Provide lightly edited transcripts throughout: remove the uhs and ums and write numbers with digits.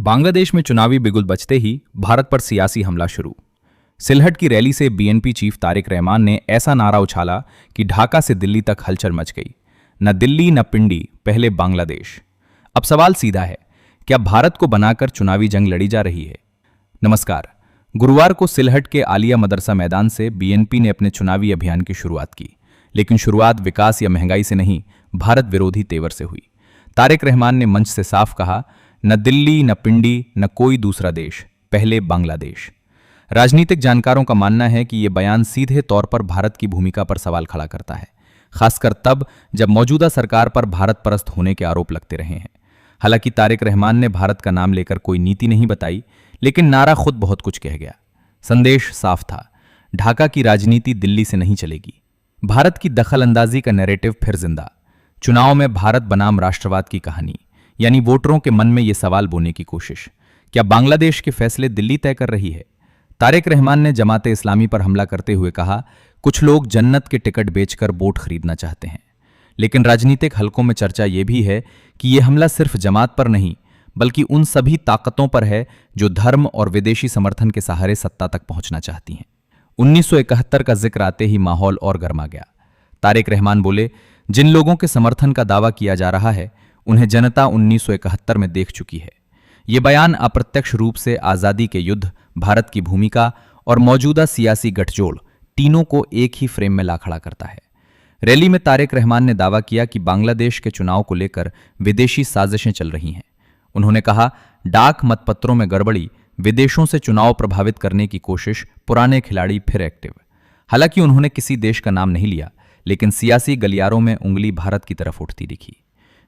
बांग्लादेश में चुनावी बिगुल बजते ही भारत पर सियासी हमला शुरू। सिलहट की रैली से बीएनपी चीफ तारिक रहमान ने ऐसा नारा उछाला कि ढाका से दिल्ली तक हलचल मच गई। न दिल्ली न पिंडी, पहले बांग्लादेश। अब सवाल सीधा है, क्या भारत को बनाकर चुनावी जंग लड़ी जा रही है? नमस्कार। गुरुवार को सिलहट के आलिया मदरसा मैदान से बीएनपी ने अपने चुनावी अभियान की शुरुआत की, लेकिन शुरुआत विकास या महंगाई से नहीं, भारत विरोधी तेवर से हुई। तारिक रहमान ने मंच से साफ कहा, न दिल्ली न पिंडी न कोई दूसरा देश, पहले बांग्लादेश। राजनीतिक जानकारों का मानना है कि यह बयान सीधे तौर पर भारत की भूमिका पर सवाल खड़ा करता है, खासकर तब जब मौजूदा सरकार पर भारत परस्त होने के आरोप लगते रहे हैं। हालांकि तारिक रहमान ने भारत का नाम लेकर कोई नीति नहीं बताई, लेकिन नारा खुद बहुत कुछ कह गया। संदेश साफ था, ढाका की राजनीति दिल्ली से नहीं चलेगी। भारत की दखल अंदाजी का नैरेटिव फिर जिंदा। चुनाव में भारत बनाम राष्ट्रवाद की कहानी, यानी वोटरों के मन में यह सवाल बोने की कोशिश, क्या बांग्लादेश के फैसले दिल्ली तय कर रही है? तारिक रहमान ने जमाते इस्लामी पर हमला करते हुए कहा, कुछ लोग जन्नत के टिकट बेचकर वोट खरीदना चाहते हैं। लेकिन राजनीतिक हलकों में चर्चा यह भी है कि यह हमला सिर्फ जमात पर नहीं, बल्कि उन सभी ताकतों पर है जो धर्म और विदेशी समर्थन के सहारे सत्ता तक पहुंचना चाहती हैं। 1971 का जिक्र आते ही माहौल और गर्मा गया। तारिक रहमान बोले, जिन लोगों के समर्थन का दावा किया जा रहा है उन्हें जनता 1971 में देख चुकी है। यह बयान अप्रत्यक्ष रूप से आजादी के युद्ध, भारत की भूमिका और मौजूदा सियासी गठजोड़ तीनों को एक ही फ्रेम में ला खड़ा करता है। रैली में तारिक रहमान ने दावा किया कि बांग्लादेश के चुनाव को लेकर विदेशी साजिशें चल रही हैं। उन्होंने कहा, डाक मतपत्रों में गड़बड़ी, विदेशों से चुनाव प्रभावित करने की कोशिश, पुराने खिलाड़ी फिर एक्टिव। हालांकि उन्होंने किसी देश का नाम नहीं लिया, लेकिन सियासी गलियारों में उंगली भारत की तरफ उठती दिखी।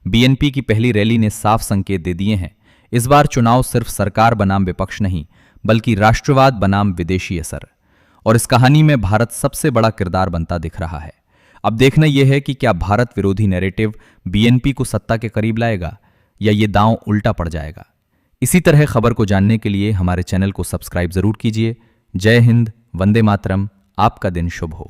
बीएनपी की पहली रैली ने साफ संकेत दे दिए हैं, इस बार चुनाव सिर्फ सरकार बनाम विपक्ष नहीं, बल्कि राष्ट्रवाद बनाम विदेशी असर। और इस कहानी में भारत सबसे बड़ा किरदार बनता दिख रहा है। अब देखना यह है कि क्या भारत विरोधी नैरेटिव बीएनपी को सत्ता के करीब लाएगा या ये दांव उल्टा पड़ जाएगा। इसी तरह खबर को जानने के लिए हमारे चैनल को सब्सक्राइब जरूर कीजिए। जय हिंद, वंदे मातरम। आपका दिन शुभ हो।